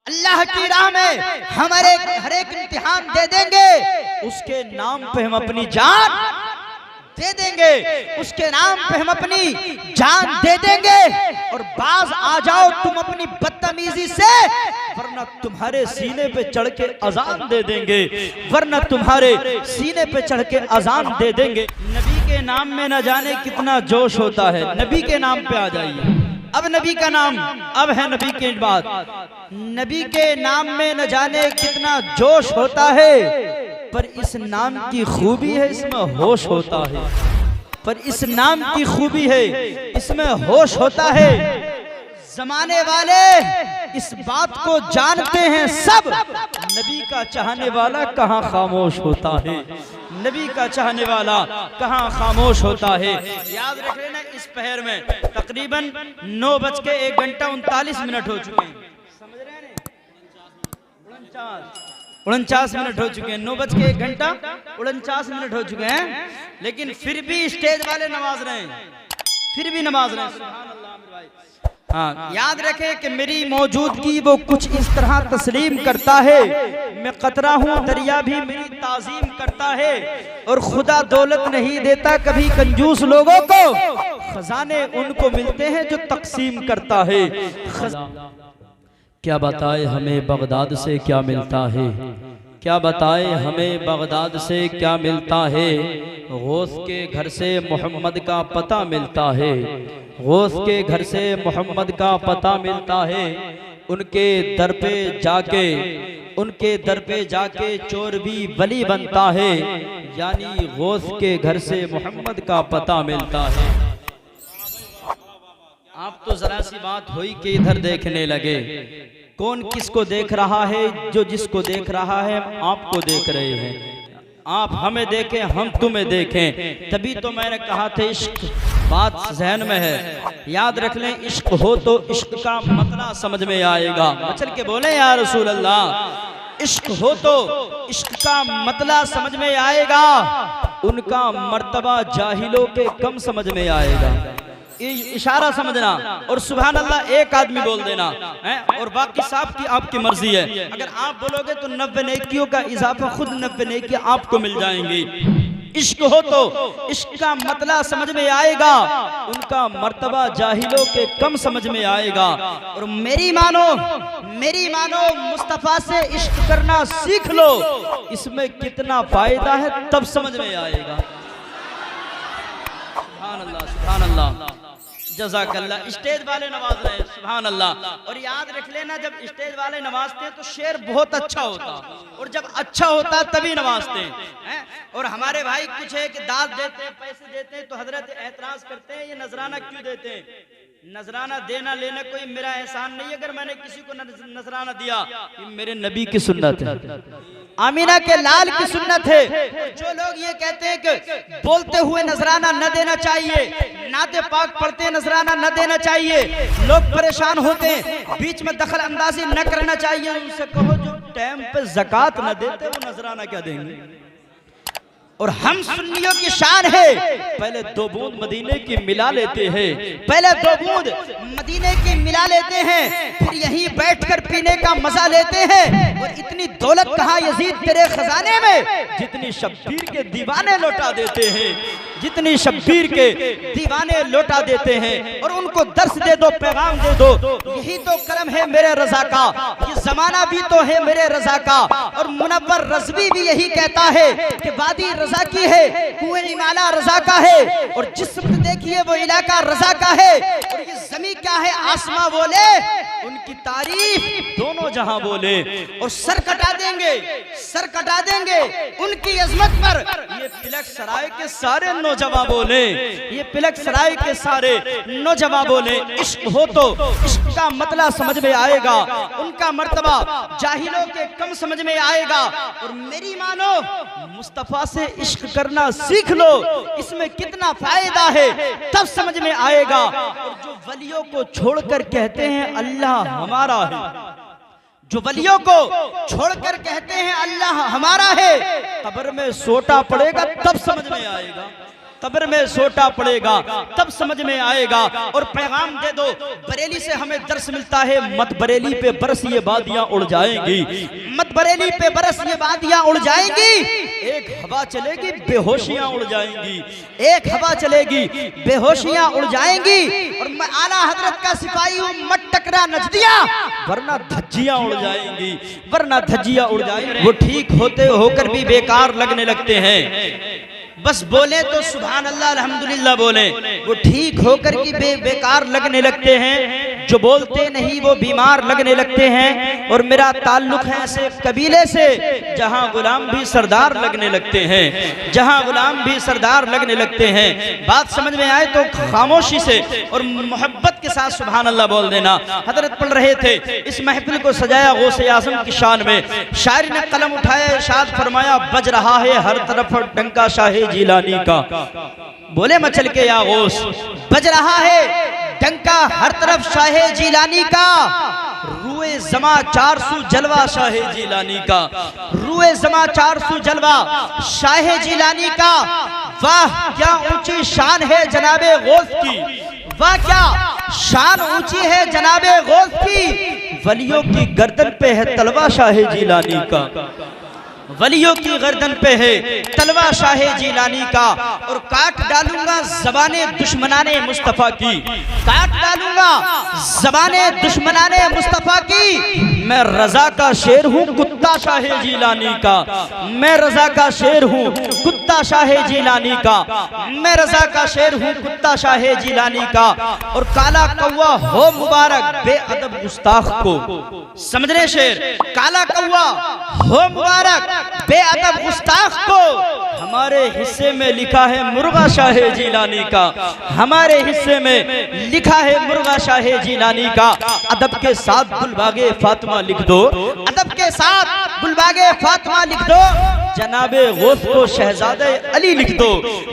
अल्लाह की राह में हमारे हर एक इम्तिहान दे देंगे, उसके नाम पे हम अपनी जान दे देंगे, उसके नाम पे हम अपनी जान दे देंगे। और बाज आ जाओ तुम अपनी बदतमीजी से, वरना तुम्हारे सीने पे चढ़ के अजान दे देंगे, वरना तुम्हारे सीने पे चढ़ के अजान दे देंगे। नबी के नाम में न जाने कितना जोश होता है। नबी के नाम पे आ जाइए। अब नबी का नाम, अब है नबी की बात। नबी के नाम में न जाने कितना जोश होता है, पर इस नाम की खूबी है इसमें होश होता है। पर इस नाम की खूबी है इसमें होश होता है। जमाने वाले इस बात को जानते हैं सब, नबी का चाहने वाला कहाँ खामोश होता है, नबी का चाहने वाला कहाँ खामोश होता है। याद रख लेना, इस पहर में तकरीबन 9:01:39 हो चुके हैं। समझ रहे हैं? 49 मिनट हो चुके हैं। 9:01:49 हो चुके हैं, लेकिन फिर भी स्टेज वाले नमाज रहे हैं, फिर भी नमाज रहे हैं। सुभान अल्लाह मेरे भाई। हाँ, याद रखे कि मेरी मौजूदगी वो कुछ इस तरह तस्लीम करता है, मैं कतरा हूँ दरिया भी मेरी ताजीम करता है। और खुदा दौलत नहीं देता कभी कंजूस लोगों को, खजाने उनको मिलते हैं जो तकसीम करता है। क्या बताए हमें बगदाद से क्या मिलता है, क्या बताए हमें बगदाद से क्या मिलता है। गौस के घर से मोहम्मद का पता मिलता है, गौस के घर से मोहम्मद का पता मिलता है। उनके दर पे जाके, उनके दर पे जाके चोर भी वली बनता है, यानी गौस के घर से मोहम्मद का पता मिलता है। आप तो जरा सी बात हुई कि इधर देखने लगे, कौन किसको देख रहा है? जो जिसको देख रहा है आपको देख रहे हैं। आप हमें देखें, हम तुम्हें देखें, तभी तो मैंने कहा था इश्क बात जहन में है। याद रख लें, इश्क हो तो इश्क का मतलब समझ में आएगा। चल के बोले या रसूल अल्लाह, इश्क हो तो इश्क का मतलब समझ में आएगा, उनका मर्तबा जाहिलों के कम समझ में आएगा। इशारा समझना और सुभान अल्लाह एक आदमी बोल देना है, और बाकी साहब की आपकी मर्जी है। अगर आप बोलोगे तो 90 नेकियों का इजाफा खुद 90 नेकियां आपको मिल जाएंगी। इश्क हो तो इश्क का मतलब समझ में आएगा, उनका मर्तबा जाहिलों के कम समझ में आएगा। और मेरी मानो मुस्तफा से इश्क करना सीख लो, इसमें कितना फायदा है तब समझ में आएगा। सुभान अल्लाह, सुभान अल्लाह, जज़ाकल्लाह। स्टेज वाले नवाज रहे, सुभान अल्लाह। और याद रख लेना, जब स्टेज वाले नवाजते हैं तो शेर बहुत अच्छा होता, और जब अच्छा होता तभी नवाजते हैं। और हमारे भाई कुछ है कि दाद देते हैं, पैसे देते हैं, तो हजरत एतराज करते हैं ये नजराना क्यों देते हैं। नजराना देना लेना कोई मेरा एहसान नहीं। अगर मैंने किसी को नजराना दिया, ये मेरे नबी की सुन्नत है, आमीना के लाल की सुन्नत है। जो लोग ये कहते हैं कि बोलते हुए नजराना न देना चाहिए, नाते पाक पढ़ते नजराना न देना चाहिए, लोग परेशान होते हैं, बीच में दखल अंदाजी न करना चाहिए, उनसे कहो जो टाइम पे ज़कात न देते वो नजराना क्या देंगे। और हम सुन्नियों की शान है, पहले 2 बूंद मदीने की मिला लेते हैं, पहले 2 बूंद मदीने की मिला लेते हैं, फिर यहीं बैठकर पीने का मजा लेते हैं। और इतनी दौलत कहाँ यजीद तेरे खजाने में, जितनी शब्बीर के दीवाने लौटा देते हैं, जितनी शब्बीर के दीवाने लौटा देते हैं। और उनको दर्स दे दो, पैगाम दे दो, यही तो करम है मेरे रजा का, ये जमाना भी तो है मेरे रजा का। और मुनव्वर रज़वी भी यही कहता है कि वादी रजा की है, कुएं इमाला रजा का है, और जिस्म देखिए वो इलाका रजा का है। और ये ज़मीं क्या है आसमां बोले, उनकी तारीफ दोनों जहां बोले। और सर कटा देंगे, सर कटा देंगे उनकी अजमत पर, ये तिलक सराय के सारे नौजवान बोले, ये तिलक सराय के सारे नौजवान बोले। इश्क हो तो इश्क का मतलब समझ में आएगा, उनका मर्तबा जाहिलों के कम समझ में आएगा। और मेरी मानो मुस्तफा से इश्क करना सीख लो, इसमें कितना फायदा है तब समझ में आएगा। और जो वलियों को छोड़कर कहते हैं अल्लाह हमारा है, जो वलियों को छोड़कर कहते हैं अल्लाह हमारा है, कब्र में सोटा पड़ेगा तब समझ में आएगा, कब्र में सोटा पड़ेगा, तब समझ में आएगा। और पैगाम दे दो, बरेली से हमें दर्श मिलता है, मत बरेली पे बरस ये वादियां उड़ जाएंगी, मत बरेली पे बरस ये वादियां उड़ जाएंगी। एक हवा चलेगी बेहोशियां उड़ जाएंगी, एक हवा चलेगी बेहोशियां उड़ जाएंगी। और मैं आला हजरत का सिपाही हूं, मत टकरा नजदिया, वरना धज्जियां उड़ जाएंगी, वरना धज्जियां उड़ जाएंगी। वो ठीक होते होकर भी बेकार लगने लगते हैं, बस बोले तो सुभान अल्लाह अल्हम्दुलिल्लाह बोले, वो ठीक होकर की बेकार लगने लगते हैं। जो बोलते नहीं वो बीमार लगने लगते हैं। और मेरा ताल्लुक है ऐसे कबीले से जहां गुलाम भी सरदार लगने लगते हैं, जहां गुलाम भी सरदार लगने लगते हैं। बात समझ में आए तो खामोशी से और मोहब्बत के साथ सुभान अल्लाह बोल देना। हजरत पढ़ रहे थे, इस महफिल को सजाया गौसे आज़म की शान में। शायर ने कलम उठाया, इरशाद फरमाया, बज रहा है हर तरफ डंका शाहे जिलानी का। बोले मचल के या गौस, बज रहा है डंका हर तरफ शाहे जिलानी का। रुए जमा 400 जलवा शाहे जिलानी का, रुए जमा 400 जलवा शाहे जिलानी का। वाह क्या ऊंची शान है जनाबे गौस की, वाह क्या शान ऊंची है जनाबे गौस की। वलियों की गर्दन पे है तलवा शाहे जिलानी का, वलियों की गर्दन पे है तलवा शाहे जिलानी का। और काट डालूंगा ज़बाने दुश्मनाने मुस्तफ़ा की, काट डालूंगा ज़बाने दुश्मनाने मुस्तफ़ा की। मैं रजा का शेर हूँ कुत्ता शाहे जिलानी का, मैं रजा का शेर हूँ कुत्ता शाहे जिलानी का, मैं रजा का शेर हूँ कुत्ता शाहे जिलानी का। और काला कौवा हो मुबारक बेअदब गुस्ताख को, समझ रहे शेर, काला कौवा हो मुबारक बेअदब गुस्ताख को। हमारे हिस्से में लिखा है मुर्गा शाहे जिलानी का, हमारे हिस्से में लिखा है मुर्गा शाहे जिलानी का। अदब के साथ गुलबागे फातिमा लिख दो, अदब के साथ गुलबागे फातिमा लिख दो। जनाबे गौस को शहजादे अली लिख दो,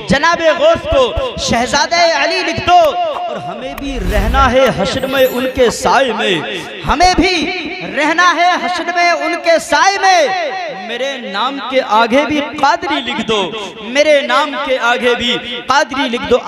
जनाबे गौस को शहजादे अली लिख दो। और हमें भी रहना है हश्र में उनके साए में, हमें भी रहना है हश्र में उनके साए में। मेरे नाम के आगे भी कादरी लिख दो, मेरे नाम के आगे भी कादरी लिख दो।